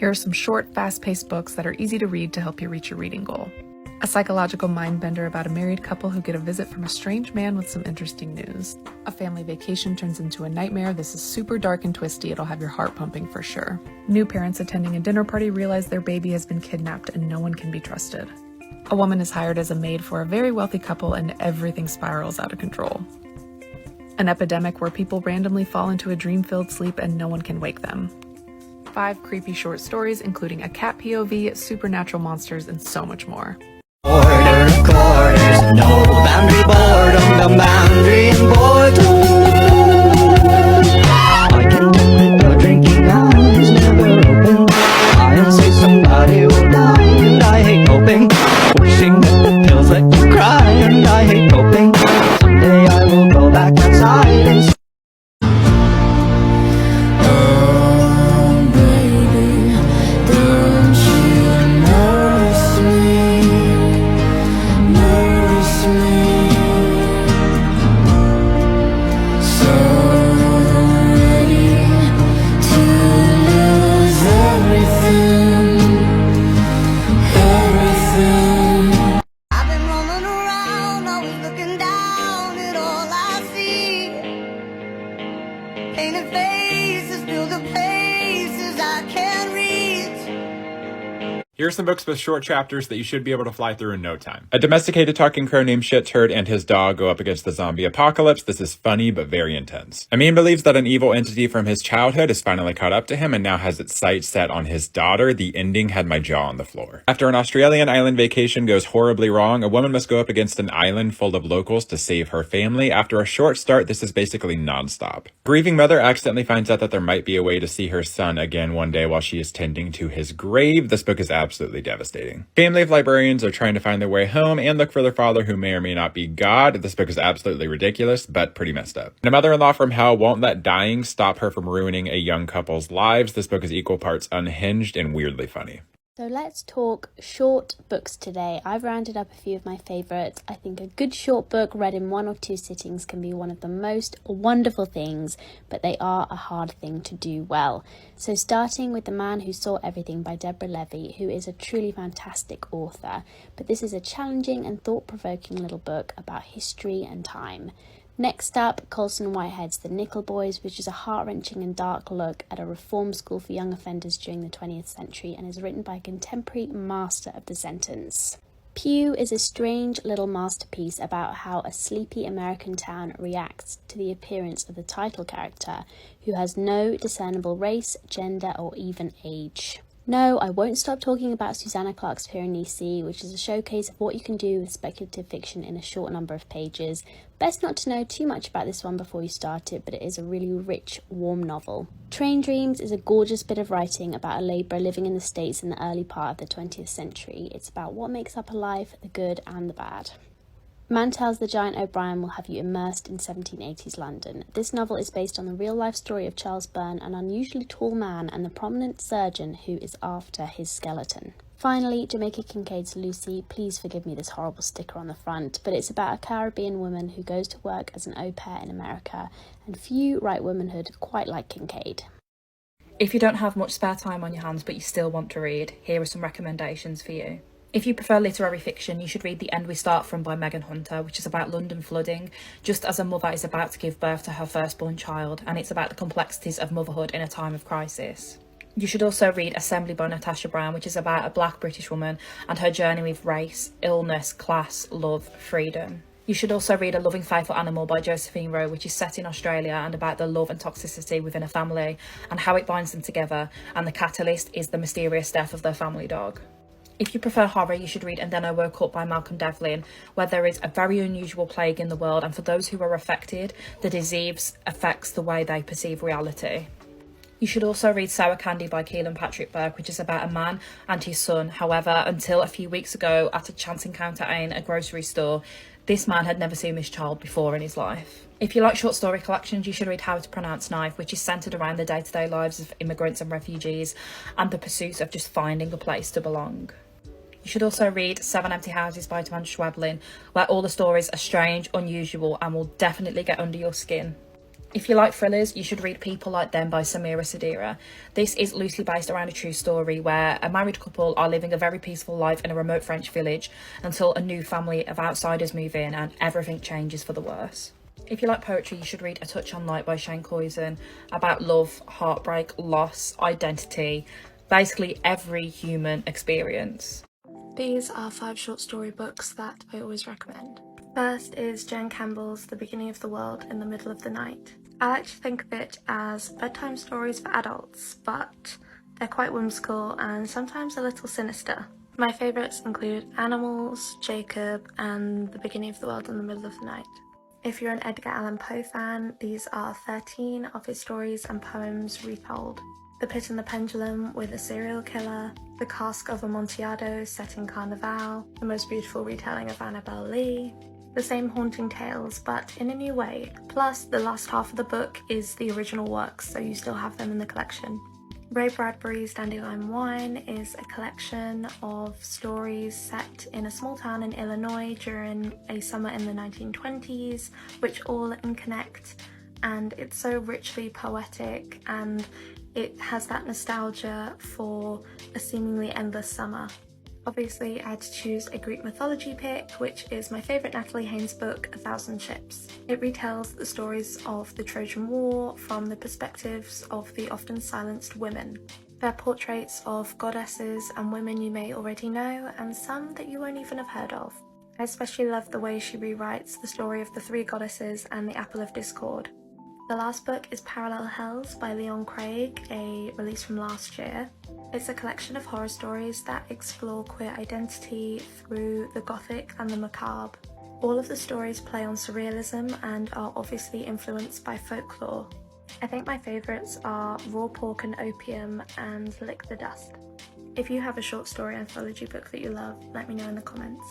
Here are some short, fast-paced books that are easy to read to help you reach your reading goal. A psychological mind-bender about a married couple who get a visit from a strange man with some interesting news. A family vacation turns into a nightmare. This is super dark and twisty. It'll have your heart pumping for sure. New parents attending a dinner party realize their baby has been kidnapped and no one can be trusted. A woman is hired as a maid for a very wealthy couple and everything spirals out of control. An epidemic where people randomly fall into a dream-filled sleep and no one can wake them. 5 creepy short stories including a cat POV, supernatural monsters, and so much more. Order of quarters, no boundary boredom, the boundary and boredom. I can do it, no drinking eyes never open. I'll say somebody will die, and I hate hoping. Wishing that the pills let you cry, and I hate hoping. Someday I will go back outside and Here are some books with short chapters that you should be able to fly through in no time. A domesticated talking crow named Shit Turd and his dog go up against the zombie apocalypse. This is funny but very intense. Amin believes that an evil entity from his childhood has finally caught up to him and now has its sights set on his daughter. The ending had my jaw on the floor. After an Australian island vacation goes horribly wrong, a woman must go up against an island full of locals to save her family. After a short start, this is basically non-stop. Grieving mother accidentally finds out that there might be a way to see her son again one day while she is tending to his grave. This book is absolutely devastating. Family of librarians are trying to find their way home and look for their father who may or may not be God. This book is absolutely ridiculous, but pretty messed up. And a mother-in-law from hell won't let dying stop her from ruining a young couple's lives. This book is equal parts unhinged and weirdly funny. So let's talk short books today. I've rounded up a few of my favourites. I think a good short book read in 1 or 2 sittings can be one of the most wonderful things, but they are a hard thing to do well. So starting with The Man Who Saw Everything by Deborah Levy, who is a truly fantastic author, but this is a challenging and thought-provoking little book about history and time. Next up, Colson Whitehead's The Nickel Boys, which is a heart-wrenching and dark look at a reform school for young offenders during the 20th century and is written by a contemporary master of the sentence. Pew is a strange little masterpiece about how a sleepy American town reacts to the appearance of the title character, who has no discernible race, gender, or even age. No, I won't stop talking about Susanna Clarke's Piranesi, which is a showcase of what you can do with speculative fiction in a short number of pages. Best not to know too much about this one before you start it, but it is a really rich, warm novel. Train Dreams is a gorgeous bit of writing about a labourer living in the States in the early part of the 20th century. It's about what makes up a life, the good and the bad. Mantell's The Giant O'Brien will have you immersed in 1780s London. This novel is based on the real-life story of Charles Byrne, an unusually tall man and the prominent surgeon who is after his skeleton. Finally, Jamaica Kincaid's Lucy. Please forgive me this horrible sticker on the front, but it's about a Caribbean woman who goes to work as an au pair in America, and few write womanhood quite like Kincaid. If you don't have much spare time on your hands but you still want to read, here are some recommendations for you. If you prefer literary fiction, you should read The End We Start From by Megan Hunter, which is about London flooding, just as a mother is about to give birth to her firstborn child, and it's about the complexities of motherhood in a time of crisis. You should also read Assembly by Natasha Brown, which is about a black British woman and her journey with race, illness, class, love, freedom. You should also read A Loving Faithful Animal by Josephine Rowe, which is set in Australia and about the love and toxicity within a family and how it binds them together, and the catalyst is the mysterious death of their family dog. If you prefer horror, you should read And Then I Woke Up by Malcolm Devlin, where there is a very unusual plague in the world, and for those who are affected, the disease affects the way they perceive reality. You should also read Sour Candy by Keelan Patrick Burke, which is about a man and his son. However, until a few weeks ago, at a chance encounter in a grocery store, this man had never seen his child before in his life. If you like short story collections, you should read How to Pronounce Knife, which is centred around the day-to-day lives of immigrants and refugees and the pursuit of just finding a place to belong. You should also read 7 Empty Houses by Taman Schweblin, where all the stories are strange, unusual, and will definitely get under your skin. If you like thrillers, you should read People Like Them by Samira Sadira. This is loosely based around a true story where a married couple are living a very peaceful life in a remote French village until a new family of outsiders move in and everything changes for the worse. If you like poetry, you should read A Touch on Light by Shane Coyson, about love, heartbreak, loss, identity, basically every human experience. These are 5 short story books that I always recommend. First is Jen Campbell's The Beginning of the World in the Middle of the Night. I like to think of it as bedtime stories for adults, but they're quite whimsical and sometimes a little sinister. My favourites include Animals, Jacob, and The Beginning of the World in the Middle of the Night. If you're an Edgar Allan Poe fan, these are 13 of his stories and poems retold. The Pit and the Pendulum with a serial killer, The Cask of Amontillado set in Carnival, the most beautiful retelling of Annabel Lee, the same haunting tales but in a new way, plus the last half of the book is the original works, so you still have them in the collection. Ray Bradbury's Dandelion Wine is a collection of stories set in a small town in Illinois during a summer in the 1920s, which all connect, and it's so richly poetic and it has that nostalgia for a seemingly endless summer. Obviously, I had to choose a Greek mythology pick, which is my favourite Natalie Haynes book, A Thousand Ships. It retells the stories of the Trojan War from the perspectives of the often silenced women. They're portraits of goddesses and women you may already know, and some that you won't even have heard of. I especially love the way she rewrites the story of the 3 goddesses and the Apple of Discord. The last book is Parallel Hells by Leon Craig, a release from last year. It's a collection of horror stories that explore queer identity through the gothic and the macabre. All of the stories play on surrealism and are obviously influenced by folklore. I think my favourites are Raw Pork and Opium and Lick the Dust. If you have a short story anthology book that you love, let me know in the comments.